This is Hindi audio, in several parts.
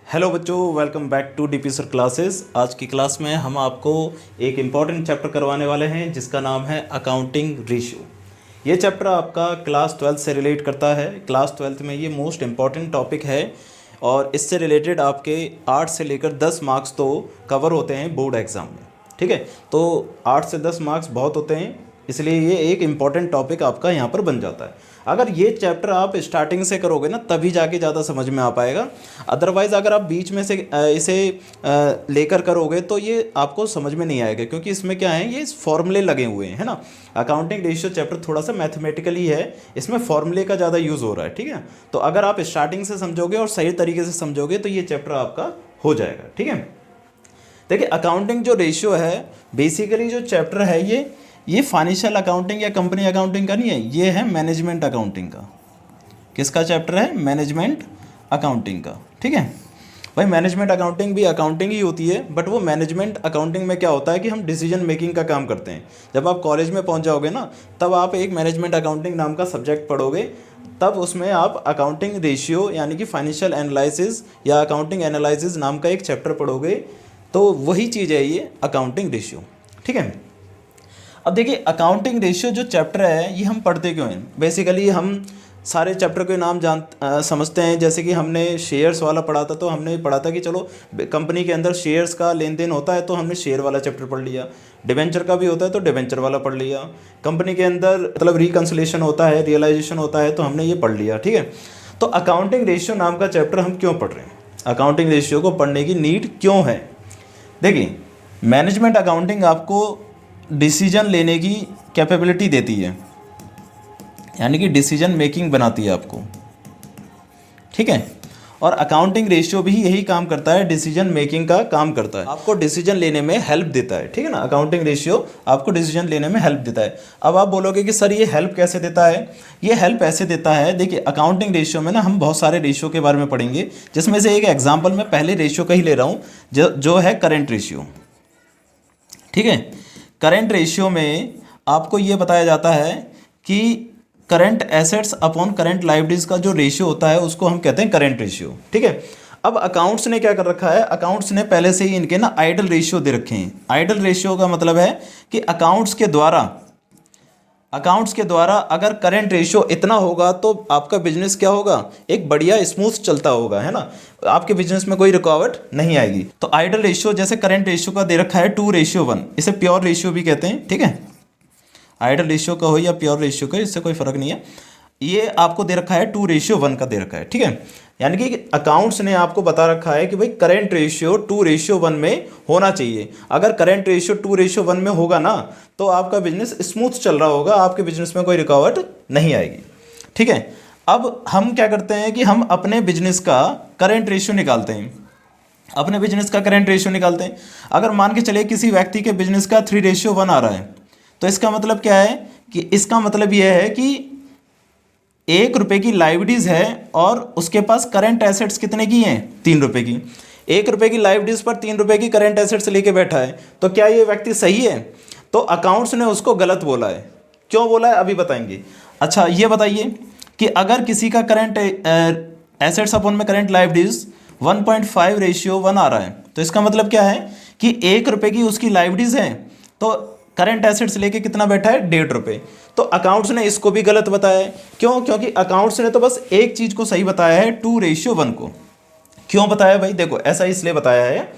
हेलो बच्चों, welcome back to DP sir classes. आज की क्लास में हम आपको एक इम्पॉर्टेंट चैप्टर करवाने वाले हैं जिसका नाम है अकाउंटिंग रेशियो। ये चैप्टर आपका क्लास 12 से रिलेट करता है। क्लास 12 में ये मोस्ट इम्पॉर्टेंट टॉपिक है और इससे रिलेटेड आपके 8 से लेकर 10 मार्क्स तो कवर होते हैं बोर्ड एग्ज़ाम में। ठीक है, तो 8 से 10 मार्क्स बहुत होते हैं, इसलिए ये एक इम्पॉर्टेंट टॉपिक आपका यहाँ पर बन जाता है। अगर ये चैप्टर आप स्टार्टिंग से करोगे ना तभी जाके ज़्यादा समझ में आ पाएगा। अदरवाइज़ अगर आप बीच में से इसे लेकर करोगे तो ये आपको समझ में नहीं आएगा, क्योंकि इसमें क्या है, ये फॉर्मूले लगे हुए हैं, है ना। अकाउंटिंग रेशियो चैप्टर थोड़ा सा मैथमेटिकली है, इसमें फॉर्मूले का ज़्यादा यूज़ हो रहा है। ठीक है, तो अगर आप स्टार्टिंग से समझोगे और सही तरीके से समझोगे तो ये चैप्टर आपका हो जाएगा। ठीक है, देखिए अकाउंटिंग जो रेशियो है, बेसिकली जो चैप्टर है ये फाइनेंशियल अकाउंटिंग या कंपनी अकाउंटिंग का नहीं है, ये है मैनेजमेंट अकाउंटिंग का। किसका चैप्टर है? मैनेजमेंट अकाउंटिंग का। ठीक है भाई, मैनेजमेंट अकाउंटिंग भी अकाउंटिंग ही होती है, बट वो मैनेजमेंट अकाउंटिंग में क्या होता है कि हम डिसीजन मेकिंग का काम करते हैं। जब आप कॉलेज में पहुंच जाओगे ना, तब आप एक मैनेजमेंट अकाउंटिंग नाम का सब्जेक्ट पढ़ोगे, तब उसमें आप अकाउंटिंग रेशियो यानी कि फाइनेंशियल एनालिसिस या अकाउंटिंग एनालिसिस नाम का एक चैप्टर पढ़ोगे, तो वही चीज़ है ये अकाउंटिंग रेशियो। ठीक है, अब देखिए अकाउंटिंग रेशियो जो चैप्टर है ये हम पढ़ते क्यों हैं? बेसिकली हम सारे चैप्टर के नाम समझते हैं। जैसे कि हमने शेयर्स वाला पढ़ा था, तो हमने पढ़ा था कि चलो कंपनी के अंदर शेयर्स का लेन देन होता है, तो हमने शेयर वाला चैप्टर पढ़ लिया। डिवेंचर का भी होता है तो डिवेंचर वाला पढ़ लिया। कंपनी के अंदर मतलब रिकन्सिलेशन होता है, रियलाइजेशन होता है, तो हमने ये पढ़ लिया। ठीक है, तो अकाउंटिंग रेशियो नाम का चैप्टर हम क्यों पढ़ रहे हैं? अकाउंटिंग रेशियो को पढ़ने की नीड क्यों है? देखिए मैनेजमेंट अकाउंटिंग आपको डिसीजन लेने की कैपेबिलिटी देती है, यानी कि डिसीजन मेकिंग बनाती है आपको। ठीक है, और अकाउंटिंग रेशियो भी यही काम करता है, डिसीजन मेकिंग का काम करता है, आपको डिसीजन लेने में हेल्प देता है। ठीक है ना, अकाउंटिंग रेशियो आपको डिसीजन लेने में हेल्प देता है। अब आप बोलोगे कि सर ये हेल्प कैसे देता है? ये हेल्प ऐसे देता है, देखिए अकाउंटिंग रेशियो में ना हम बहुत सारे रेशियो के बारे में पढ़ेंगे, जिसमें से एक एग्जाम्पल मैं पहले रेशियो का ही ले रहा हूँ, जो है करेंट रेशियो। ठीक है, करंट रेशियो में आपको ये बताया जाता है कि current assets upon current liabilities का जो रेशियो होता है उसको हम कहते हैं करंट रेशियो। ठीक है, अब अकाउंट्स ने क्या कर रखा है, अकाउंट्स ने पहले से ही इनके ना आइडल रेशियो दे रखे हैं। आइडल रेशियो का मतलब है कि अकाउंट्स के द्वारा अगर करंट रेशियो इतना होगा तो आपका बिजनेस क्या होगा, एक बढ़िया स्मूथ चलता होगा, है ना, आपके बिजनेस में कोई रुकावट नहीं आएगी। तो आइडल रेशियो जैसे करंट रेशियो का दे रखा है 2:1, इसे प्योर रेशियो भी कहते हैं। ठीक है, आइडल रेशियो का हो या प्योर रेशियो का, इससे कोई फर्क नहीं है। ये आपको दे रखा है 2:1 का दे रखा है। ठीक है, यानी कि अकाउंट्स ने आपको बता रखा है कि भाई करंट रेशियो 2:1 में होना चाहिए। अगर करंट रेशियो 2:1 में होगा ना तो आपका बिजनेस स्मूथ चल रहा होगा, आपके बिजनेस में कोई रुकावट नहीं आएगी। ठीक है, अब हम क्या करते हैं कि हम अपने बिजनेस का करंट रेशियो निकालते हैं। अपने बिजनेस का करंट रेशियो निकालते हैं। अगर मान के चलिए किसी व्यक्ति के बिजनेस का 3:1 आ रहा है, तो इसका मतलब क्या है कि इसका मतलब यह है कि 1 रुपये की लायबिलिटीज है और उसके पास करंट एसेट्स कितने की हैं? 3 रुपये की। 1 रुपये की लायबिलिटीज पर 3 रुपये की करंट एसेट्स लेके बैठा है, तो क्या ये व्यक्ति सही है? तो अकाउंट्स ने उसको गलत बोला है। क्यों बोला है अभी बताएंगे। अच्छा ये बताइए कि अगर किसी का करंट एसेट्स अपॉन में करंट लायबिलिटीज 1.5:1 आ रहा है, तो इसका मतलब क्या है कि 1 रुपये की उसकी लायबिलिटीज है, तो करंट एसेट्स लेके कितना बैठा है? 1.5 रुपये। तो अकाउंट्स ने इसको भी गलत बताया है। क्यों? क्योंकि अकाउंट्स ने तो बस एक चीज को सही बताया है, 2:1 को। क्यों बताया भाई? देखो ऐसा इसलिए बताया है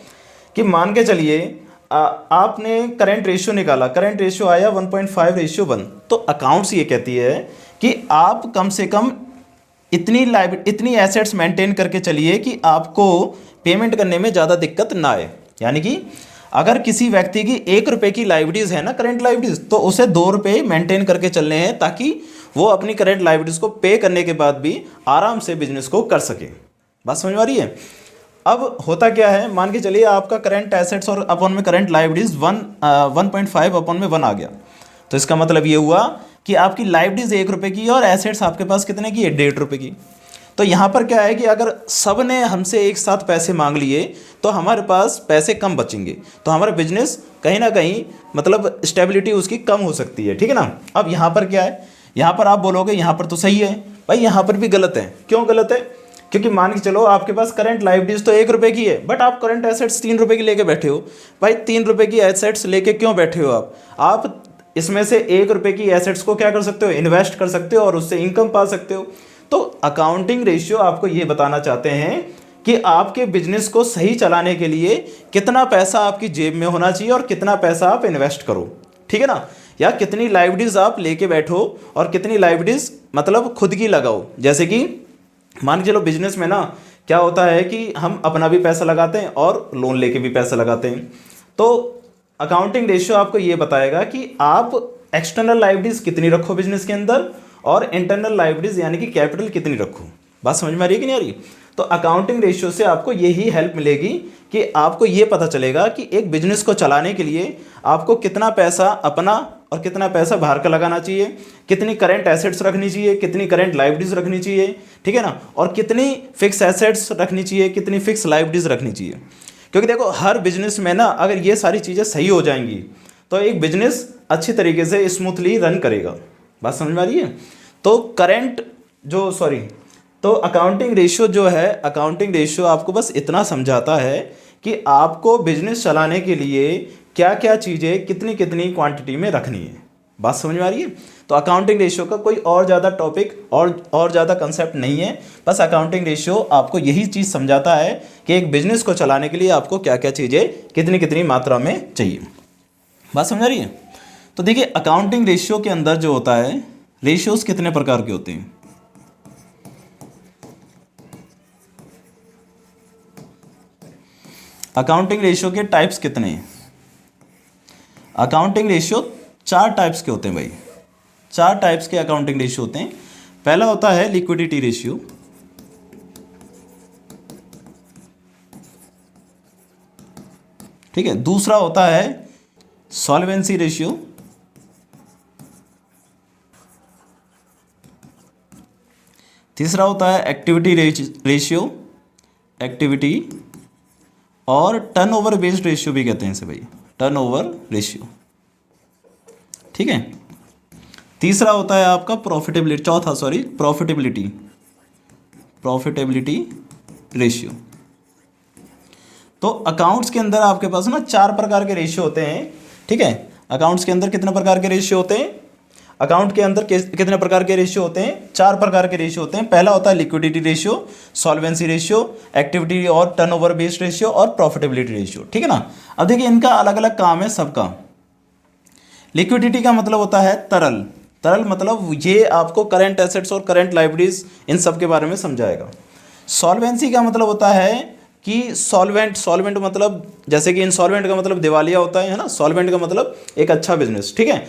कि मान के चलिए आपने करंट रेशियो निकाला, करंट रेशियो आया 1.5:1, तो अकाउंट्स ये कहती है कि आप कम से कम इतनी एसेट्स मेंटेन करके चलिए कि आपको पेमेंट करने में ज़्यादा दिक्कत ना आए। यानी कि अगर किसी व्यक्ति की 1 रुपये की लायबिलिटीज है ना, करंट लायबिलिटीज, तो उसे 2 रुपये मेंटेन करके चलने हैं, ताकि वो अपनी करंट लायबिलिटीज को पे करने के बाद भी आराम से बिजनेस को कर सके। बात समझ में आ रही है? अब होता क्या है, मान के चलिए आपका करंट एसेट्स और अपॉन में करंट लायबिलिटीज 1.5/1 आ गया, तो इसका मतलब ये हुआ कि आपकी लायबिलिटीज 1 रुपये की और एसेट्स आपके पास कितने की है? 1.5 रुपये की। तो यहाँ पर क्या है कि अगर सब ने हमसे एक साथ पैसे मांग लिए तो हमारे पास पैसे कम बचेंगे, तो हमारा बिजनेस कहीं ना कहीं मतलब स्टेबिलिटी उसकी कम हो सकती है। ठीक है ना। अब यहाँ पर क्या है, यहाँ पर आप बोलोगे यहाँ पर तो सही है भाई, यहाँ पर भी गलत है। क्यों गलत है? क्योंकि मान के चलो आपके पास करंट लाइबिलिटीज तो 1 रुपये की है, बट आप करंट एसेट्स 3 रुपये की लेके बैठे हो। भाई 3 रुपये की एसेट्स लेके क्यों बैठे हो आप इसमें से 1 रुपये की एसेट्स को क्या कर सकते हो, इन्वेस्ट कर सकते हो और उससे इनकम पा सकते हो। तो अकाउंटिंग रेशियो आपको ये बताना चाहते हैं कि आपके बिजनेस को सही चलाने के लिए कितना पैसा आपकी जेब में होना चाहिए और कितना पैसा आप इन्वेस्ट करो, ठीक है ना, या कितनी लाइबिलिटीज आप लेके बैठो और कितनी लाइबिलिटीज मतलब खुद की लगाओ। जैसे कि मान के चलो बिजनेस में ना क्या होता है कि हम अपना भी पैसा लगाते हैं और लोन लेके भी पैसा लगाते हैं। तो अकाउंटिंग रेशियो आपको ये बताएगा कि आप एक्सटर्नल लाइबिलिटीज कितनी रखो बिजनेस के अंदर और इंटरनल लाइबिलिटीज यानी कि कैपिटल कितनी रखो। बात समझ में आ रही है कि नहीं आ रही? तो अकाउंटिंग रेशियो से आपको यही हेल्प मिलेगी कि आपको ये पता चलेगा कि एक बिजनेस को चलाने के लिए आपको कितना पैसा अपना और कितना पैसा बाहर का लगाना चाहिए, कितनी करंट एसेट्स रखनी चाहिए, कितनी करंट लाइबिलिटीज रखनी चाहिए, ठीक है ना, और कितनी फिक्स एसेट्स रखनी चाहिए, कितनी फिक्स लाइबिलिटीज रखनी चाहिए। क्योंकि देखो हर बिजनेस में ना अगर ये सारी चीज़ें सही हो जाएंगी तो एक बिजनेस अच्छी तरीके से स्मूथली रन करेगा। बात समझ में आ रही है? तो अकाउंटिंग रेशियो जो है, अकाउंटिंग रेशियो आपको बस इतना समझाता है कि आपको बिजनेस चलाने के लिए क्या क्या चीज़ें कितनी कितनी क्वांटिटी में रखनी है। बात समझ में आ रही है? तो अकाउंटिंग रेशियो का कोई और ज़्यादा टॉपिक और ज़्यादा कंसेप्ट नहीं है, बस अकाउंटिंग रेशियो आपको यही चीज़ समझाता है कि एक बिजनेस को चलाने के लिए आपको क्या क्या चीज़ें कितनी कितनी मात्रा में चाहिए। बात समझ आ रही है? तो देखिए अकाउंटिंग रेशियो के अंदर जो होता है, रेशियोज कितने प्रकार के होते हैं? अकाउंटिंग रेशियो के टाइप्स कितने हैं? अकाउंटिंग रेशियो 4 टाइप्स के होते हैं भाई, 4 टाइप्स के अकाउंटिंग रेशियो होते हैं। पहला होता है लिक्विडिटी रेशियो, ठीक है। दूसरा होता है सॉल्वेंसी रेशियो, तीसरा होता है एक्टिविटी रेशियो, एक्टिविटी, और टर्नओवर बेस्ड रेशियो भी कहते हैं इसे भाई, टर्नओवर रेशियो, ठीक है। तीसरा होता है आपका प्रॉफिटेबिलिटी रेशियो। तो अकाउंट्स के अंदर आपके पास ना 4 प्रकार के रेशियो होते हैं, ठीक है। अकाउंट्स के अंदर कितने प्रकार के रेशियो होते हैं? अकाउंट के अंदर कितने प्रकार के रेशियो होते हैं? 4 प्रकार के रेशियो होते हैं। पहला होता है liquidity ratio, solvency ratio, activity और टर्नओवर बेस्ड रेशियो और प्रॉफिटेबिलिटी रेशियो, ठीक है ना। अब देखिए इनका अलग अलग काम है सबका। लिक्विडिटी का मतलब होता है तरल, तरल मतलब ये आपको करंट एसेट्स और करंट लायबिलिटीज इन सब के बारे में समझाएगा। सॉल्वेंसी का मतलब होता है कि सॉल्वेंट मतलब जैसे कि इंसॉल्वेंट का मतलब दिवालिया होता है ना, सॉल्वेंट का मतलब एक अच्छा बिजनेस, ठीक है।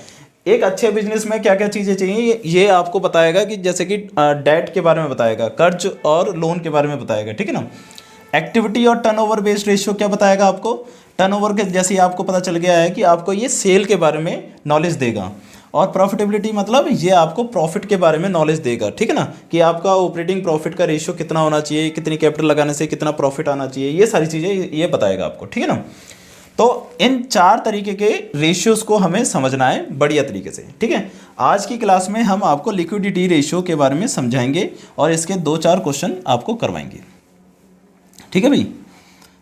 एक अच्छे बिजनेस में क्या क्या चीज़ें चाहिए ये आपको बताएगा कि जैसे कि डेट के बारे में बताएगा, कर्ज और लोन के बारे में बताएगा, ठीक है ना। एक्टिविटी और टर्नओवर बेस्ड रेशियो क्या बताएगा आपको? टर्नओवर के जैसे आपको पता चल गया है कि आपको ये सेल के बारे में नॉलेज देगा, और प्रॉफिटेबिलिटी मतलब ये आपको प्रॉफिट के बारे में नॉलेज देगा, ठीक है ना, कि आपका ऑपरेटिंग प्रॉफिट का रेशियो कितना होना चाहिए, कितनी कैपिटल लगाने से कितना प्रॉफिट आना चाहिए, ये सारी चीज़ें ये बताएगा आपको, ठीक है ना। तो इन 4 तरीके के रेशियोज को हमें समझना है बढ़िया तरीके से, ठीक है। आज की क्लास में हम आपको लिक्विडिटी रेशियो के बारे में समझाएंगे और इसके 2-4 क्वेश्चन आपको करवाएंगे, ठीक है भाई।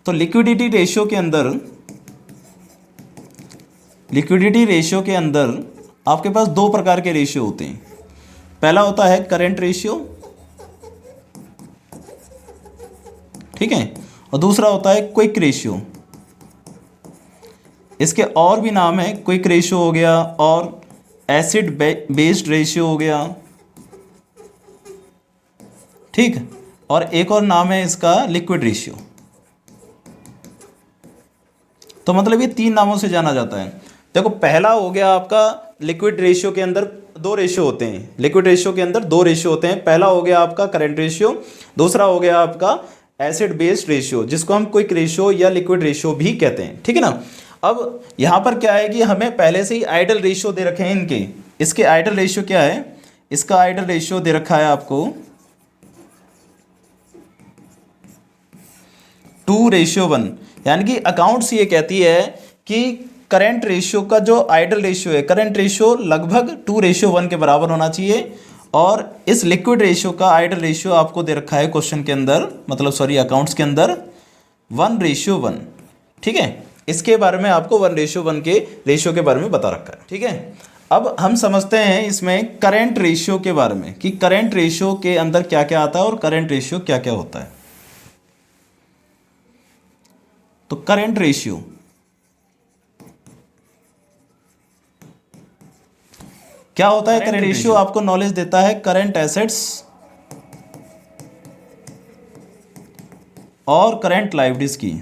तो लिक्विडिटी रेशियो के अंदर आपके पास 2 प्रकार के रेशियो होते हैं। पहला होता है करंट रेशियो, ठीक है, और दूसरा होता है क्विक रेशियो। इसके और भी नाम है, क्विक रेशियो हो गया और एसिड बेस्ड रेशियो हो गया, ठीक, और एक और नाम है इसका लिक्विड रेशियो। तो मतलब ये 3 नामों से जाना जाता है। देखो पहला हो गया आपका लिक्विड रेशियो के अंदर 2 रेशियो होते हैं, लिक्विड रेशियो के अंदर 2 रेशियो होते हैं। पहला हो गया आपका करंट रेशियो, दूसरा हो गया आपका एसिड बेस्ड रेशियो, जिसको हम क्विक रेशियो या लिक्विड रेशियो भी कहते हैं, ठीक है ना। अब यहाँ पर क्या है कि हमें पहले से ही आइडल रेशियो दे रखे हैं इसके आइडल रेशियो क्या है? इसका आइडल रेशियो दे रखा है आपको 2:1, यानी कि अकाउंट्स ये कहती है कि करंट रेशियो का जो आइडल रेशियो है, करंट रेशियो लगभग 2:1 के बराबर होना चाहिए, और इस लिक्विड रेशियो का आइडल रेशियो आपको दे रखा है क्वेश्चन के अंदर, मतलब सॉरी अकाउंट्स के अंदर 1:1। ठीक है, इसके बारे में आपको 1:1 के रेशियो के बारे में बता रखा है। ठीक है, अब हम समझते हैं इसमें करेंट रेशियो के बारे में कि करेंट रेशियो के अंदर क्या क्या आता है और करेंट रेशियो क्या क्या होता है। तो करेंट रेशियो क्या होता है? करेंट रेशियो आपको नॉलेज देता है करंट एसेट्स और करंट लायबिलिटीज की।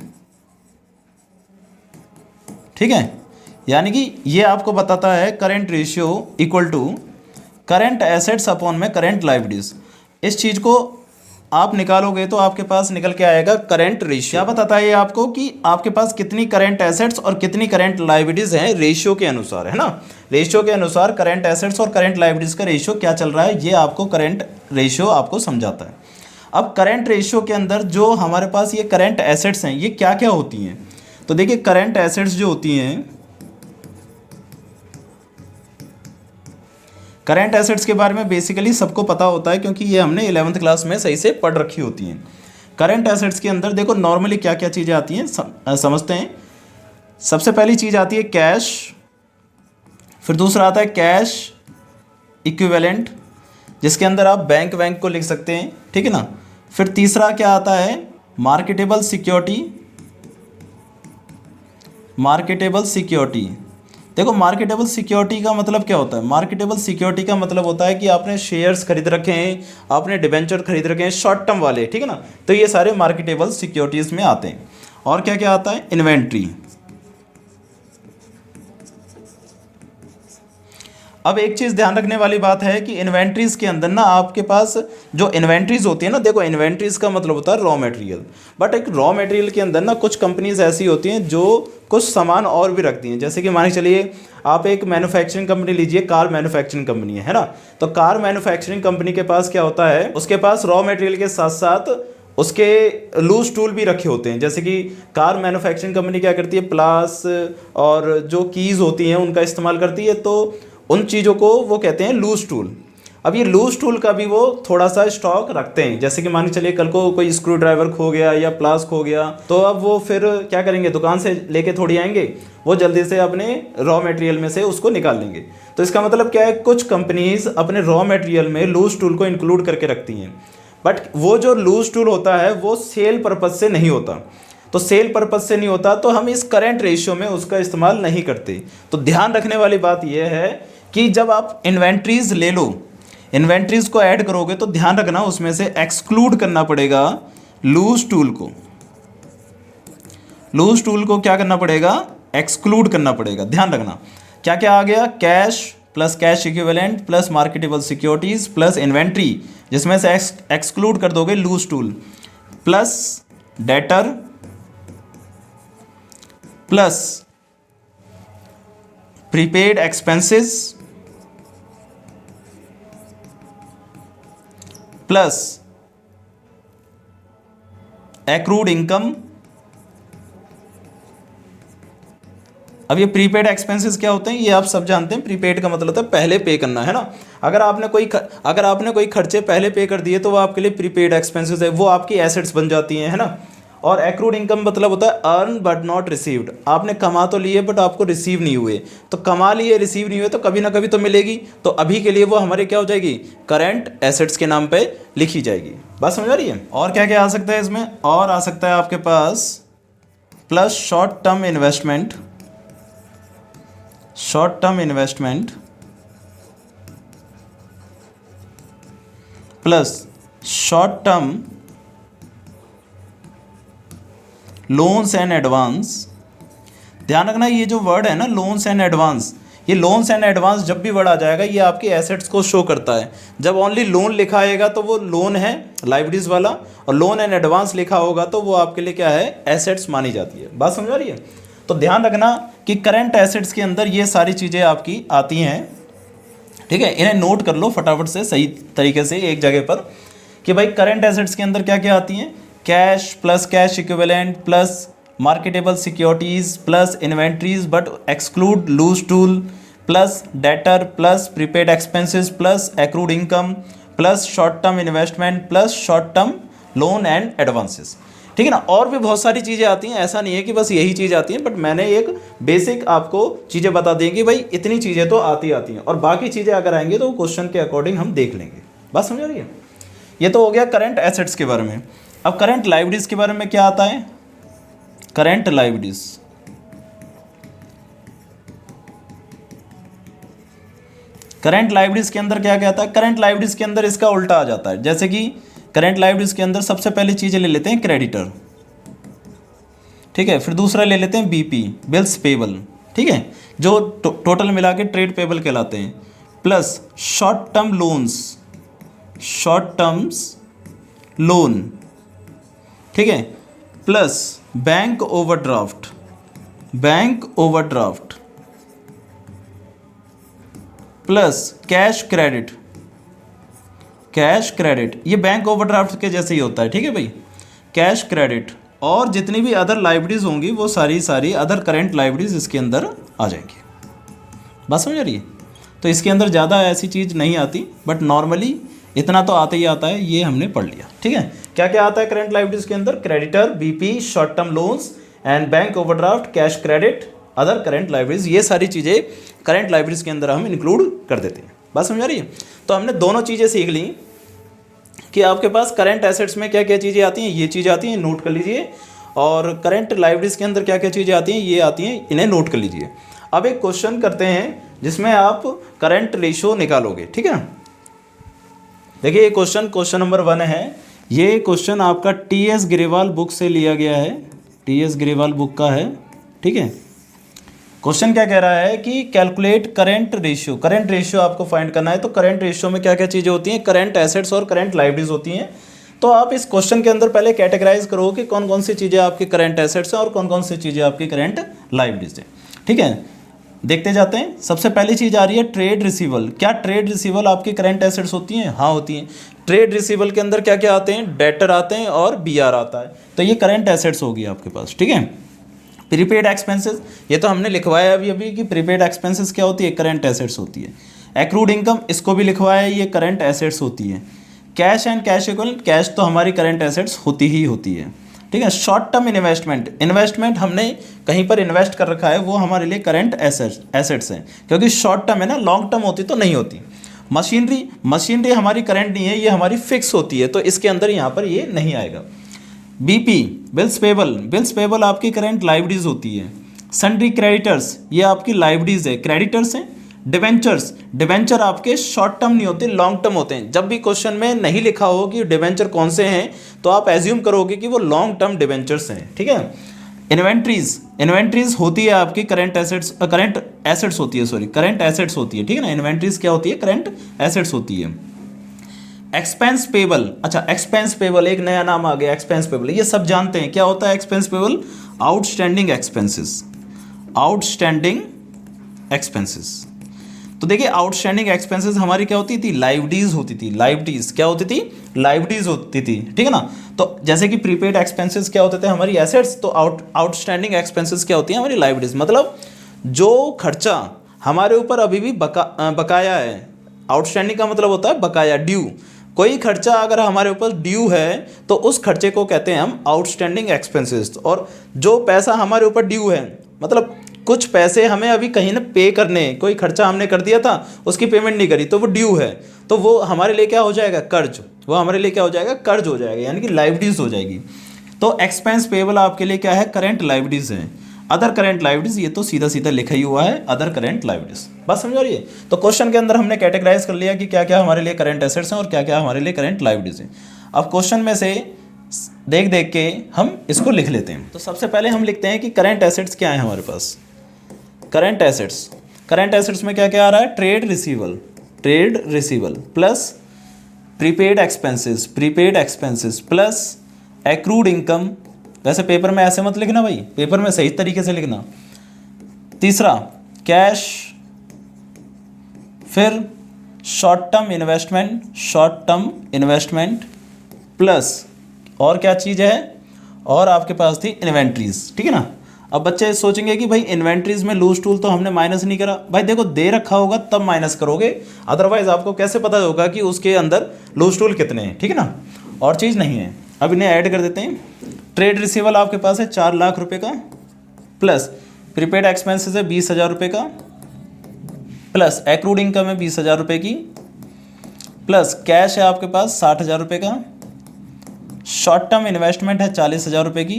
ठीक है, यानी कि ये आपको बताता है current ratio equal to current assets upon में करंट लायबिलिटीज। इस चीज को आप निकालोगे तो आपके पास निकल के आएगा करंट रेशियो। क्या बताता है ये आपको कि आपके पास कितनी करंट एसेट्स और कितनी करंट लायबिलिटीज हैं रेशियो के अनुसार, है ना। रेशियो के अनुसार करंट एसेट्स और करंट लायबिलिटीज का रेशियो क्या चल रहा है, ये आपको करंट रेशियो आपको समझाता है। अब करंट रेशियो के अंदर जो हमारे पास ये करंट एसेट्स हैं ये क्या क्या होती हैं, तो देखिए करंट एसेट्स जो होती हैं, करंट एसेट्स के बारे में बेसिकली सबको पता होता है क्योंकि ये हमने 11th क्लास में सही से पढ़ रखी होती हैं। करंट एसेट्स के अंदर देखो नॉर्मली क्या क्या चीज़ें आती हैं समझते हैं। सबसे पहली चीज़ आती है कैश, फिर दूसरा आता है कैश इक्विवेलेंट जिसके अंदर आप बैंक को लिख सकते हैं, ठीक है ना। फिर तीसरा क्या आता है मार्केटेबल सिक्योरिटी। मार्केटेबल सिक्योरिटी, देखो मार्केटेबल सिक्योरिटी का मतलब क्या होता है? मार्केटेबल सिक्योरिटी का मतलब होता है कि आपने शेयर्स खरीद रखे हैं, आपने डिबेंचर खरीद रखे हैं शॉर्ट टर्म वाले, ठीक है ना। तो ये सारे मार्केटेबल सिक्योरिटीज़ में आते हैं। और क्या क्या आता है? इन्वेंट्री। अब एक चीज़ ध्यान रखने वाली बात है कि इन्वेंट्रीज के अंदर ना आपके पास जो इन्वेंट्रीज होती है ना, देखो इन्वेंट्रीज का मतलब होता है रॉ मटेरियल, बट एक रॉ मटेरियल के अंदर ना कुछ कंपनीज ऐसी होती हैं जो कुछ सामान और भी रखती हैं। जैसे कि मान के चलिए आप एक मैन्युफैक्चरिंग कंपनी लीजिए, कार मैन्युफैक्चरिंग कंपनी है ना। तो कार मैन्युफैक्चरिंग कंपनी के पास क्या होता है, उसके पास रॉ मटेरियल के साथ साथ उसके लूज टूल भी रखे होते हैं। जैसे कि कार मैन्युफैक्चरिंग कंपनी क्या करती है, प्लास और जो कीज़ होती हैं उनका इस्तेमाल करती है, तो उन चीज़ों को वो कहते हैं लूज टूल। अब ये लूज टूल का भी वो थोड़ा सा स्टॉक रखते हैं। जैसे कि मान के चलिए कल को कोई स्क्रू ड्राइवर खो गया या प्लास खो गया, तो अब वो फिर क्या करेंगे, दुकान से लेके थोड़ी आएंगे, वो जल्दी से अपने रॉ मटेरियल में से उसको निकाल लेंगे। तो इसका मतलब क्या है, कुछ कंपनीज अपने रॉ मटेरियल में लूज टूल को इंक्लूड करके रखती हैं, बट वो जो लूज टूल होता है वो सेल पर्पज से नहीं होता। तो सेल पर्पज से नहीं होता तो हम इस करंट रेशियो में उसका इस्तेमाल नहीं करते। तो ध्यान रखने वाली बात यह है कि जब आप इन्वेंट्रीज ले लो, इन्वेंट्रीज को ऐड करोगे तो ध्यान रखना उसमें से एक्सक्लूड करना पड़ेगा लूज टूल को। लूज टूल को क्या करना पड़ेगा, एक्सक्लूड करना पड़ेगा। ध्यान रखना क्या क्या आ गया, cash plus cash equivalent plus marketable securities plus inventory, जिसमें से एक्सक्लूड कर दोगे loose tool, plus debtor plus prepaid expenses plus accrued income. अब ये प्रीपेड एक्सपेंसेस क्या होते हैं ये आप सब जानते हैं। प्रीपेड का मतलब होता है पहले पे करना, है ना। अगर आपने कोई खर्चे पहले पे कर दिए तो वो आपके लिए प्रीपेड एक्सपेंसेस है, वो आपकी एसेट्स बन जाती हैं, है ना। और एक्रूड इनकम मतलब होता है अर्न बट नॉट रिसीव्ड। आपने कमा तो लिए बट आपको रिसीव नहीं हुए, तो कमा लिए रिसीव नहीं हुए तो कभी ना कभी तो मिलेगी। तो अभी के लिए वो हमारे क्या हो जाएगी, करंट एसेट्स के नाम पे लिखी जाएगी। बात समझ आ रही है। और क्या क्या आ सकता है इसमें, और आ सकता है आपके पास plus short term investment, short term investment plus short term loans and advance. ध्यान रखना ये जो वर्ड है ना लोन्स एंड एडवांस, ये लोन्स एंड एडवांस जब भी वर्ड आ जाएगा ये आपके एसेट्स को शो करता है। जब ओनली लोन लिखा आएगा तो वो लोन है लाइबिलिटीज वाला, और लोन एंड एडवांस लिखा होगा तो वो आपके लिए क्या है, एसेट्स मानी जाती है। बात समझ आ रही है। तो ध्यान रखना कि करंट एसेट्स के अंदर ये सारी चीज़ें आपकी आती हैं, ठीक है। इन्हें नोट कर लो फटाफट से सही तरीके से एक जगह पर कि भाई करंट एसेट्स के अंदर क्या क्या आती हैं, cash plus cash equivalent plus marketable securities plus inventories but exclude loose tool plus debtor plus prepaid expenses plus accrued income plus short term investment plus short term loan and advances. ठीक है ना, और भी बहुत सारी चीज़ें आती हैं, ऐसा नहीं है कि बस यही चीज़ आती है, बट मैंने एक बेसिक आपको चीज़ें बता दी कि भाई इतनी चीज़ें तो आती हैं और बाकी चीज़ें अगर आएंगी तो क्वेश्चन के अकॉर्डिंग हम देख लेंगे। बात समझ आ रही है? ये तो हो गया करंट एसेट्स के बारे में। अब करंट लायबिलिटीज के बारे में क्या आता है? करंट लायबिलिटीज, करंट लायबिलिटीज के अंदर क्या क्या आता है? करंट लायबिलिटीज के अंदर इसका उल्टा आ जाता है। जैसे कि करंट लायबिलिटीज के अंदर सबसे पहली चीज़ें ले लेते हैं क्रेडिटर, ठीक है, फिर दूसरा ले लेते हैं बीपी, बिल्स पेबल, ठीक है, जो टोटल मिला के ट्रेड पेबल कहलाते हैं, plus short term loans, short terms loan, ठीक है, plus bank overdraft, bank overdraft, plus cash credit, cash credit, ये बैंक ओवरड्राफ्ट के जैसे ही होता है, ठीक है भाई, कैश क्रेडिट, और जितनी भी अदर लायबिलिटीज होंगी वो सारी अदर करंट लायबिलिटीज इसके अंदर आ जाएंगी। बात समझ आ रही है? तो इसके अंदर ज़्यादा ऐसी चीज़ नहीं आती, बट नॉर्मली इतना तो आता ही आता है, ये हमने पढ़ लिया। ठीक है, क्या क्या आता है करंट लायबिलिटीज के अंदर? Creditor, BP, short term loans and bank overdraft, cash credit, other current liabilities, ये सारी चीज़ें करंट लायबिलिटीज के अंदर हम इंक्लूड कर देते हैं। बात समझ आ रही है? तो हमने दोनों चीज़ें सीख ली कि आपके पास करंट एसेट्स में क्या क्या चीज़ें आती हैं, ये चीज़ें आती हैं, नोट कर लीजिए, और करंट लायबिलिटीज के अंदर क्या क्या चीज़ें आती हैं, ये आती हैं, इन्हें नोट कर लीजिए। अब एक क्वेश्चन करते हैं जिसमें आप करंट रेशियो निकालोगे। ठीक है, देखिए ये क्वेश्चन नंबर 1 है। ये क्वेश्चन आपका टी.एस. ग्रेवाल बुक से लिया गया है, टी.एस. ग्रेवाल बुक का है। ठीक है, क्वेश्चन क्या कह रहा है कि calculate current ratio, current ratio आपको फाइंड करना है। तो करंट रेशियो में क्या क्या चीज़ें होती हैं? करंट एसेट्स और करंट लायबिलिटीज होती हैं। तो आप इस क्वेश्चन के अंदर पहले कैटेगराइज करो कि कौन कौन सी चीज़ें आपकी करंट एसेट्स हैं और कौन कौन सी चीज़ें आपकी करंट लायबिलिटीज हैं। ठीक है, देखते जाते हैं। सबसे पहली चीज़ आ रही है ट्रेड रिसीवल। क्या ट्रेड रिसीवल आपकी करंट एसेट्स होती हैं? हाँ होती हैं। ट्रेड रिसीवल के अंदर क्या क्या आते हैं? डेटर आते हैं और बीआर आता है, तो ये करंट एसेट्स होगी आपके पास। ठीक है, प्रीपेड एक्सपेंसेस, ये तो हमने लिखवाया अभी कि प्रीपेड एक्सपेंसेस क्या होती है? करंट एसेट्स होती है। एक्रूड इनकम, इसको भी लिखवाया, ये करंट एसेट्स होती है। Cash and cash equivalent, cash तो हमारी करंट एसेट्स होती ही होती है। ठीक है, शॉर्ट टर्म इन्वेस्टमेंट, इन्वेस्टमेंट हमने कहीं पर इन्वेस्ट कर रखा है, वो हमारे लिए करंट एसेट्स हैं, क्योंकि शॉर्ट टर्म है ना, लॉन्ग टर्म होती तो नहीं होती। मशीनरी हमारी करंट नहीं है, ये हमारी फिक्स होती है, तो इसके अंदर यहाँ पर ये नहीं आएगा। बीपी, बिल्स पेबल आपकी करंट लायबिलिटीज होती है। सन्ड्री क्रेडिटर्स, ये आपकी लायबिलिटीज है, क्रेडिटर्स हैं। डिवेंचर आपके शॉर्ट टर्म नहीं होते, लॉन्ग टर्म होते हैं। जब भी क्वेश्चन में नहीं लिखा हो कि डिवेंचर कौन से हैं, तो आप एज्यूम करोगे कि वो लॉन्ग टर्म डिवेंचर्स हैं। ठीक है, इन्वेंट्रीज होती है आपकी करंट एसेट्स होती है। ठीक है ना, इन्वेंट्रीज क्या होती है? करंट एसेट्स होती है। एक्सपेंस पेबल, अच्छा एक्सपेंस पेबल एक नया नाम आ गया, एक्सपेंस पेबल, ये सब जानते हैं क्या होता है एक्सपेंस पेबल? Outstanding expenses. तो देखिए आउटस्टैंडिंग एक्सपेंसेस हमारी क्या होती थी? लायबिलिटीज होती थी। लायबिलिटीज होती थी। ठीक है ना, तो जैसे कि प्रीपेड एक्सपेंसेस क्या होते थे? हमारी एसेट्स। तो आउटस्टैंडिंग एक्सपेंसेस क्या होती है? हमारी लायबिलिटीज। मतलब जो खर्चा हमारे ऊपर अभी भी बकाया है, आउटस्टैंडिंग का मतलब होता है बकाया, ड्यू। कोई खर्चा अगर हमारे ऊपर ड्यू है तो उस खर्चे को कहते हैं हम आउटस्टैंडिंग एक्सपेंसेस। और जो पैसा हमारे ऊपर ड्यू है, मतलब कुछ पैसे हमें अभी कहीं ना पे करने, कोई खर्चा हमने कर दिया था, उसकी पेमेंट नहीं करी, तो वो ड्यू है, तो वो हमारे लिए क्या हो जाएगा? कर्ज। वो हमारे लिए क्या हो जाएगा? कर्ज हो जाएगा, यानी कि लायबिलिटीज हो जाएगी। तो एक्सपेंस पेबल आपके लिए क्या है? करंट लायबिलिटीज है। अदर करंट लायबिलिटीज, ये तो सीधा लिखा ही हुआ है, अदर करंट लायबिलिटीज। बात समझ आ रही है? तो क्वेश्चन के अंदर हमने कैटेगराइज कर लिया कि क्या क्या हमारे लिए करंट एसेट्स हैं और क्या क्या हमारे लिए करंट लायबिलिटीज हैं। अब क्वेश्चन में से देख के हम इसको लिख लेते हैं। तो सबसे पहले हम लिखते हैं कि करंट एसेट्स क्या है हमारे पास। करंट एसेट्स में क्या क्या आ रहा है? Trade रिसीवल plus prepaid expenses plus accrued income. वैसे पेपर में ऐसे मत लिखना भाई, पेपर में सही तरीके से लिखना। तीसरा कैश, फिर शॉर्ट टर्म इन्वेस्टमेंट प्लस और क्या चीज़ है? और आपके पास थी इन्वेंट्रीज। ठीक है ना, अब बच्चे सोचेंगे कि भाई इन्वेंट्रीज में लूज टूल तो हमने माइनस नहीं करा। भाई देखो दे रखा होगा तब माइनस करोगे, अदरवाइज आपको कैसे पता होगा कि उसके अंदर लूज टूल कितने हैं, ठीक है ना, और चीज़ नहीं है। अब इन्हें ऐड कर देते हैं। ट्रेड रिसीवल आपके पास है 4 लाख रुपए का, प्लस प्रीपेड एक्सपेंसेस है 20,000 रुपये का, प्लस एक्रूड इनकम है 20,000 रुपये की, प्लस कैश है आपके पास 60,000 रुपये का, शॉर्ट टर्म इन्वेस्टमेंट है 40,000 रुपये की,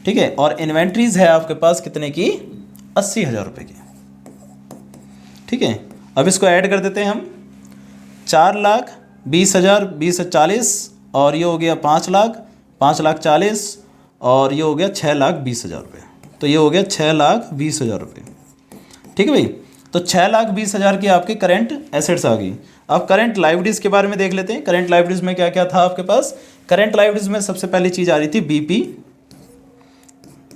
ठीक है, और इन्वेंट्रीज है आपके पास कितने की, 80,000 रुपये की, ठीक है। अब इसको ऐड कर देते हैं हम, 4,20,000 20 40, और ये हो गया 5,00,000 5,40,000, और ये हो गया 6,20,000 रुपये। तो ये हो गया 6,20,000 रुपये, ठीक है भाई। तो 6,20,000 की आपकी करंट एसेट्स आ गई। अब करंट लाइबिलिटीज़ के बारे में देख लेते हैं। करंट लाइबिलिटीज़ में क्या क्या था आपके पास। करंट लाइबिलिटीज़ में सबसे पहली चीज़ आ रही थी बीपी,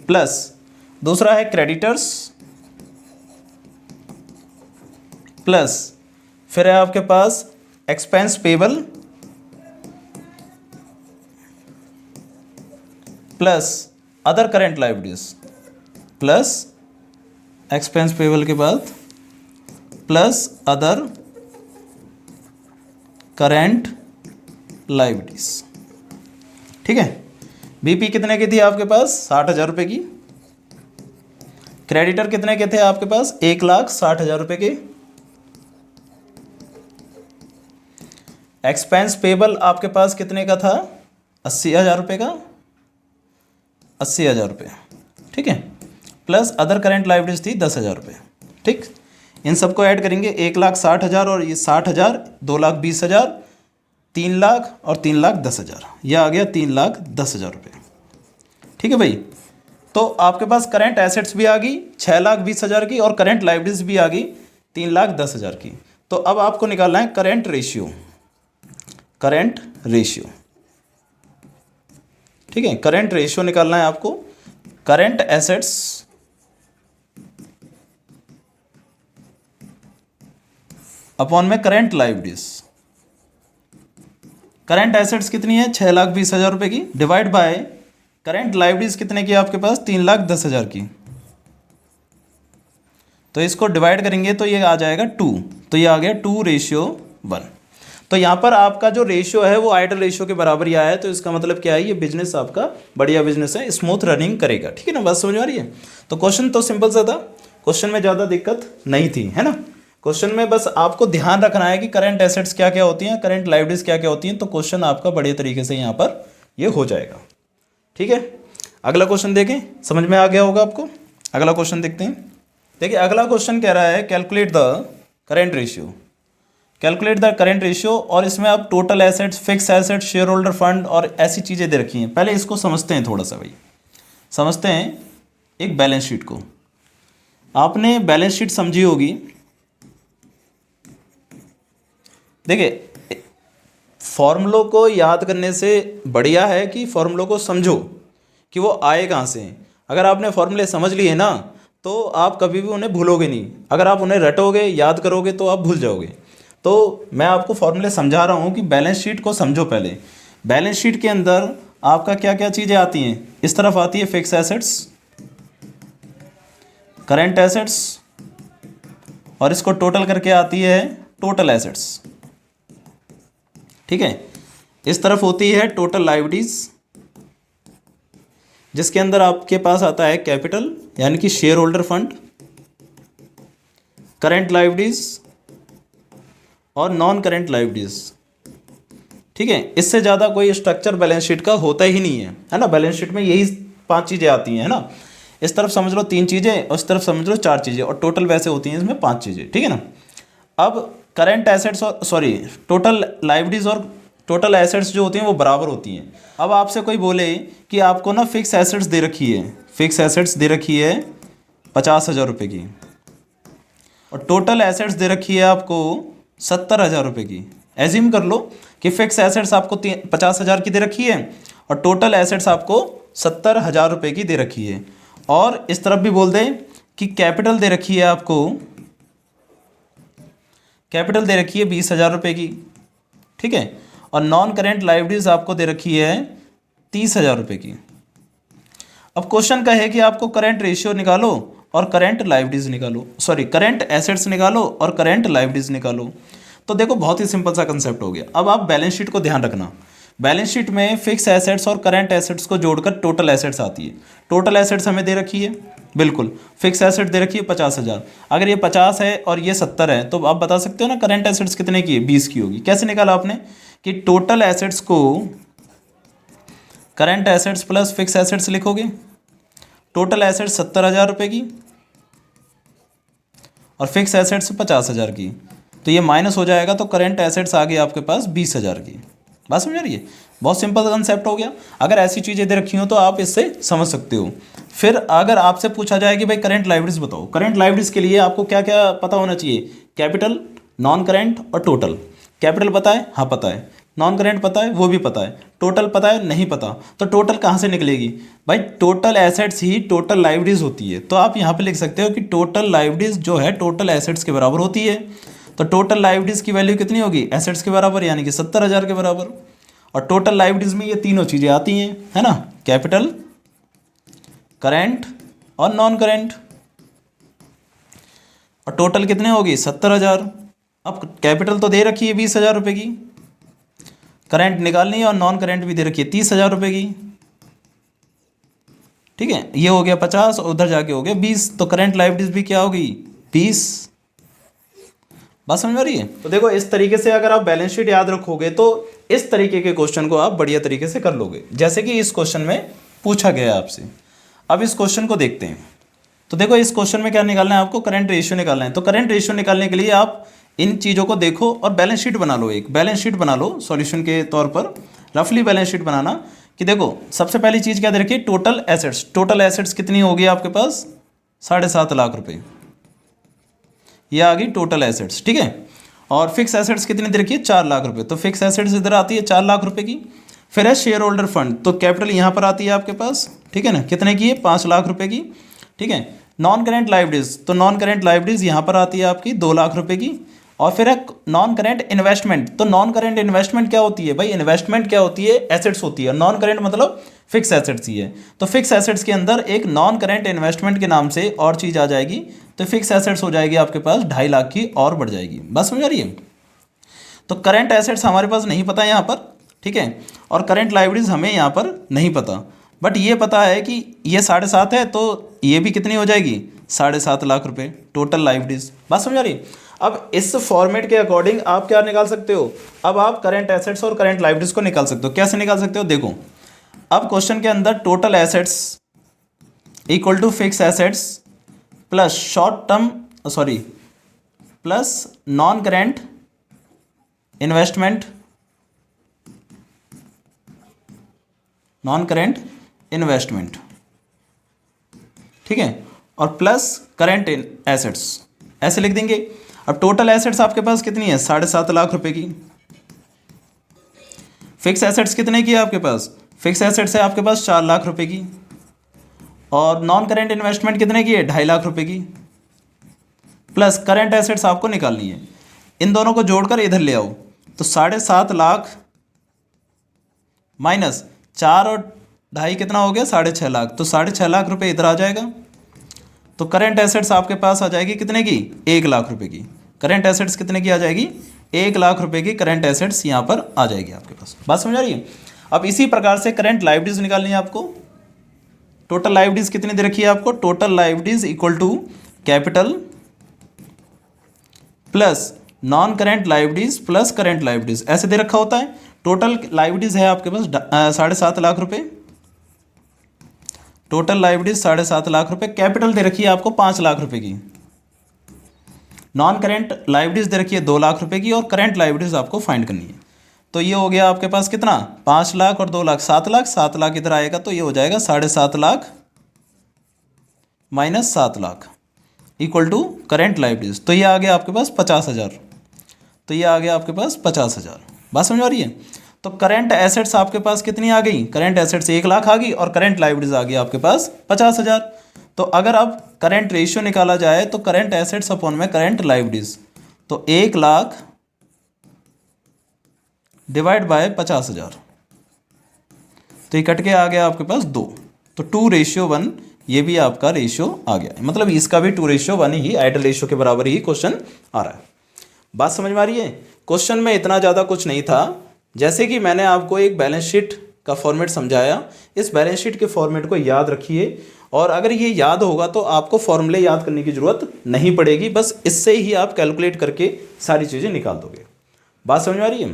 प्लस दूसरा है क्रेडिटर्स, प्लस फिर है आपके पास expense payable, plus other current liabilities, plus expense payable के बाद प्लस अदर करंट लाइबिलिटीज, ठीक है। बीपी कितने की थी आपके पास, 60,000 रुपये की। क्रेडिटर कितने के थे आपके पास, 1,60,000 रुपये के। एक्सपेंस पेबल आपके पास कितने का था, 80,000 रुपये का, 80,000 रुपये, ठीक है, प्लस अदर करंट लाइबिलिटीज थी 10,000 रुपये, ठीक। इन सबको ऐड करेंगे, 1,60,000 और ये 60,000, 2,20,000, 3,00,000 और 3,10,000, यह आ गया 3,10,000 रुपये, ठीक है भाई। तो आपके पास करंट एसेट्स भी आ गई 6,20,000 की, और करंट लाइबिलिटीज भी आ गई 3,10,000 की। तो अब आपको निकालना है करंट रेशियो, करंट रेशियो, ठीक है। करंट रेशियो निकालना है आपको, करंट एसेट्स अपॉन में करंट लाइबिलिटीज। करंट एसेट्स कितनी है, 6,20,000 रुपये की, डिवाइड बाय करंट लाइबिलिटीज कितने की आपके पास, 3,10,000 की। तो इसको डिवाइड करेंगे तो ये आ जाएगा 2, तो ये आ गया 2:1। तो यहाँ पर आपका जो रेशियो है वो आइडल रेशियो के बराबर ही आया है। तो इसका मतलब क्या है, ये बिजनेस आपका बढ़िया बिजनेस है, स्मूथ रनिंग करेगा, ठीक है ना, बात समझ आ रही है। तो क्वेश्चन तो सिंपल सा था, क्वेश्चन में ज़्यादा दिक्कत नहीं थी, है ना। क्वेश्चन में बस आपको ध्यान रखना है कि करंट एसेट्स क्या क्या होती हैं, करंट लाइबिलिटीज क्या क्या होती हैं, तो क्वेश्चन आपका बढ़िया तरीके से यहाँ पर ये हो जाएगा, ठीक है। अगला क्वेश्चन देखें, समझ में आ गया होगा आपको। अगला क्वेश्चन देखते हैं। देखिए अगला क्वेश्चन कह रहा है calculate the current ratio, calculate the current ratio, और इसमें आप total assets, fix assets, share holder fund और ऐसी चीज़ें दे रखी हैं। पहले इसको समझते हैं थोड़ा सा भाई, समझते हैं एक बैलेंस शीट को। आपने बैलेंस शीट समझी होगी। देखिए फॉर्मूलों को याद करने से बढ़िया है कि फॉर्मूलों को समझो कि वो आए कहाँ से। अगर आपने फॉर्मूले समझ लिए ना तो आप कभी भी उन्हें भूलोगे नहीं। अगर आप उन्हें रटोगे, याद करोगे तो आप भूल जाओगे। तो मैं आपको फॉर्मूले समझा रहा हूँ कि बैलेंस शीट को समझो पहले। बैलेंस शीट के अंदर आपका क्या क्या चीज़ें आती हैं। इस तरफ आती है फिक्स एसेट्स, करंट एसेट्स, और इसको टोटल करके आती है टोटल एसेट्स, ठीक है। इस तरफ होती है टोटल लायबिलिटीज, जिसके अंदर आपके पास आता है कैपिटल यानी कि share holder fund, current liabilities और नॉन करंट लायबिलिटीज, ठीक है। इससे ज़्यादा कोई स्ट्रक्चर बैलेंस शीट का होता ही नहीं है ना। बैलेंस शीट में यही 5 चीज़ें आती हैं, है ना। इस तरफ समझ लो 3 चीज़ें और इस तरफ समझ लो 4 चीज़ें, और टोटल वैसे होती हैं इसमें 5 चीज़ें, ठीक है ना। अब करंट एसेट्स और टोटल लायबिलिटीज और टोटल एसेट्स जो होती हैं वो बराबर होती हैं। अब आपसे कोई बोले कि आपको ना फिक्स एसेट्स दे रखी है, फिक्स एसेट्स दे रखी है 50,000 रुपये की, और टोटल एसेट्स दे रखी है आपको 70,000 रुपये की। एज्यूम कर लो कि फिक्स एसेट्स आपको 50,000 की दे रखी है और टोटल एसेट्स आपको 70,000 रुपये की दे रखी है। और इस तरफ भी बोल दें कि कैपिटल दे रखी है आपको, कैपिटल दे रखी है 20,000 रुपये की, ठीक है। और नॉन करेंट लायबिलिटीज आपको दे रखी है 30,000 रुपये की। अब क्वेश्चन का है कि आपको करंट रेशियो निकालो और करंट लायबिलिटीज निकालो, सॉरी करंट एसेट्स निकालो और करंट लायबिलिटीज निकालो। तो देखो बहुत ही सिंपल सा कंसेप्ट हो गया। अब आप बैलेंस शीट को ध्यान रखना, बैलेंस शीट में फिक्स एसेट्स और करंट एसेट्स को जोड़कर टोटल एसेट्स आती है। टोटल एसेट्स हमें दे रखी है, बिल्कुल फिक्स एसेट दे रखी है 50,000। अगर ये 50 है और ये 70 है तो आप बता सकते हो ना करंट एसेट्स कितने की है, 20 की होगी। कैसे निकाला आपने कि टोटल एसेट्स को current assets plus fix assets लिखोगे। टोटल एसेट्स 70,000 रुपये की और फिक्स एसेट्स 50,000 की, तो ये माइनस हो जाएगा तो करंट एसेट्स आ गई आपके पास 20,000 की। बात समझ रही है, बहुत सिंपल कंसेप्ट हो गया। अगर ऐसी चीज़ें दे रखी हो तो आप इससे समझ सकते हो। फिर अगर आपसे पूछा जाए कि भाई करंट लायबिलिटीज बताओ, करंट लायबिलिटीज के लिए आपको क्या क्या पता होना चाहिए, कैपिटल, नॉन करंट और टोटल। कैपिटल पता है, हाँ पता है। नॉन करंट पता है, वो भी पता है। टोटल पता है, नहीं पता। तो टोटल कहाँ से निकलेगी भाई, टोटल एसेट्स ही टोटल लायबिलिटीज होती है। तो आप यहाँ पे लिख सकते हो कि टोटल लायबिलिटीज जो है टोटल एसेट्स के बराबर होती है। तो टोटल लायबिलिटीज की वैल्यू कितनी होगी, एसेट्स के बराबर, यानी कि 70,000 के बराबर। और टोटल लायबिलिटीज में ये तीनों चीज़ें आती हैं, है ना, कैपिटल, करेंट और नॉन करेंट। और टोटल कितने होगी, 70,000। अब कैपिटल तो दे रखी है 20,000 रुपये की, करंट निकालनी है और नॉन करंट भी दे रखी है 30,000 रुपये की। ठीक है, ये हो गया 50 और उधर जाके हो गया 20, तो करंट लायबिलिटीज भी क्या होगी, 20। बात समझ में आ रही है। तो देखो इस तरीके से अगर आप बैलेंस शीट याद रखोगे तो इस तरीके के क्वेश्चन को आप बढ़िया तरीके से कर लोगे, जैसे कि इस क्वेश्चन में पूछा गया है आपसे। अब इस क्वेश्चन को देखते हैं। तो देखो इस क्वेश्चन में क्या निकालना है आपको, करंट रेशियो निकालना है। तो करंट रेशियो निकालने के लिए आप इन चीज़ों को देखो और बैलेंस शीट बना लो, एक बैलेंस शीट बना लो सॉल्यूशन के तौर पर। रफली बैलेंस शीट बनाना कि देखो सबसे पहली चीज़ क्या दे रखी है, टोटल एसेट्स। टोटल एसेट्स कितनी होगी आपके पास, 7.5 लाख रुपए, ये आ गई टोटल एसेट्स। ठीक है, और फिक्स एसेट्स कितनी दे रखी है, 4 लाख रुपए। तो फिक्स एसेट्स इधर आती है 4 लाख रुपए की। फिर है शेयर होल्डर फंड, तो कैपिटल यहाँ पर आती है आपके पास, ठीक है ना, कितने की है, 5 लाख रुपए की। ठीक है, नॉन करेंट लायबिलिटीज, तो नॉन करेंट लायबिलिटीज यहाँ पर आती है आपकी 2 लाख रुपए की। और फिर है नॉन करेंट इन्वेस्टमेंट, तो नॉन करेंट इन्वेस्टमेंट क्या होती है भाई, इन्वेस्टमेंट क्या होती है, एसेट्स होती है। नॉन करेंट मतलब फिक्स एसेट्स ही है। तो फिक्स एसेट्स के अंदर एक नॉन करेंट इन्वेस्टमेंट के नाम से और चीज़ आ जाएगी, तो फिक्स एसेट्स हो जाएगी आपके पास 2.5 लाख की और बढ़ जाएगी। बस समझ आ रही है। तो करंट एसेट्स हमारे पास नहीं पता यहाँ पर, ठीक है, और करंट लायबिलिटीज हमें यहाँ पर नहीं पता, बट ये पता है कि ये 7.5 है, तो ये भी कितनी हो जाएगी, 7.5 लाख रुपए टोटल लायबिलिटीज। बात समझ आ रही। अब इस फॉर्मेट के अकॉर्डिंग आप क्या निकाल सकते हो, अब आप करंट एसेट्स और करंट लायबिलिटीज को निकाल सकते हो। कैसे निकाल सकते हो, देखो अब क्वेश्चन के अंदर total assets equal to fix assets plus short term, sorry, plus non current investment, non current investment, ठीक है, और प्लस करेंट एसेट्स, ऐसे लिख देंगे। अब टोटल एसेट्स आपके पास कितनी है, 7.5 लाख रुपए की। फिक्स एसेट्स कितने की है आपके पास, फिक्स एसेट्स है आपके पास 4 लाख रुपए की। और नॉन करेंट इन्वेस्टमेंट कितने की है, 2.5 लाख रुपए की। प्लस करेंट एसेट्स आपको निकालनी है, इन दोनों को जोड़कर इधर ले आओ, तो 7.5 लाख माइनस 4 और 2.5 कितना हो गया, 6.5 लाख। तो 6.5 लाख रुपए इधर आ जाएगा। तो करंट एसेट्स आपके पास आ जाएगी कितने की, 1 लाख रुपए की। करंट एसेट्स कितने की आ जाएगी, 1 लाख रुपए की करंट एसेट्स यहाँ पर आ जाएगी आपके पास। बात समझ आ रही है। अब इसी प्रकार से करंट लायबिलिटीज निकालनी है आपको। टोटल लायबिलिटीज कितनी दे रखी है आपको, total liabilities equal to capital plus non current liabilities plus current liabilities, ऐसे दे रखा होता है। टोटल लायबिलिटीज है आपके पास 7.5 लाख रुपए, टोटल लायबिलिटीज 7.5 लाख रुपए। कैपिटल दे रखी है आपको 5 लाख रुपए की। नॉन करेंट लायबिलिटीज दे रखी है 2 लाख रुपए की और करेंट लायबिलिटीज आपको फाइंड करनी है। तो ये हो गया आपके पास कितना, 5 लाख और 2 लाख, 7 लाख। 7 लाख इधर आएगा तो ये हो जाएगा 7.5 lakh minus 7 lakh equal to current liabilities. तो ये आ गया आपके पास 50,000। तो ये आ गया आपके पास 50,000। बात समझ आ रही है। तो करंट एसेट्स आपके पास कितनी आ गई, करंट एसेट्स 1 लाख आ गई और करंट लायबिलिटीज आ गई आपके पास 50,000। तो अगर अब करंट रेशियो निकाला जाए तो करंट एसेट्स अपॉन में करंट लायबिलिटीज, तो 1 लाख डिवाइड बाय 50,000, तो ये कट के आ गया आपके पास 2। तो 2:1 ये भी आपका रेशियो आ गया, मतलब इसका भी 2:1 ही आइडल रेशियो के बराबर ही क्वेश्चन आ रहा है। बात समझ में आ रही है? क्वेश्चन में इतना ज़्यादा कुछ नहीं था, जैसे कि मैंने आपको एक बैलेंस शीट का फॉर्मेट समझाया, इस बैलेंस शीट के फॉर्मेट को याद रखिए, और अगर ये याद होगा तो आपको फॉर्मूले याद करने की ज़रूरत नहीं पड़ेगी, बस इससे ही आप कैलकुलेट करके सारी चीज़ें निकाल दोगे। बात समझ में आ रही है?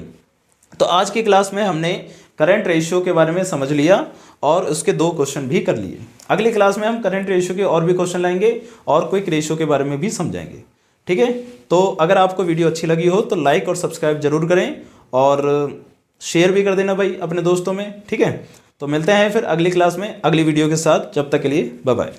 तो आज की क्लास में हमने करंट रेशियो के बारे में समझ लिया और उसके 2 क्वेश्चन भी कर लिए। अगली क्लास में हम करंट रेशियो के और भी क्वेश्चन लाएंगे और क्विक रेशियो के बारे में भी समझाएंगे। ठीक है, तो अगर आपको वीडियो अच्छी लगी हो तो लाइक और सब्सक्राइब जरूर करें और शेयर भी कर देना भाई अपने दोस्तों में। ठीक है, तो मिलते हैं फिर अगली क्लास में अगली वीडियो के साथ, जब तक के लिए बाय बाय।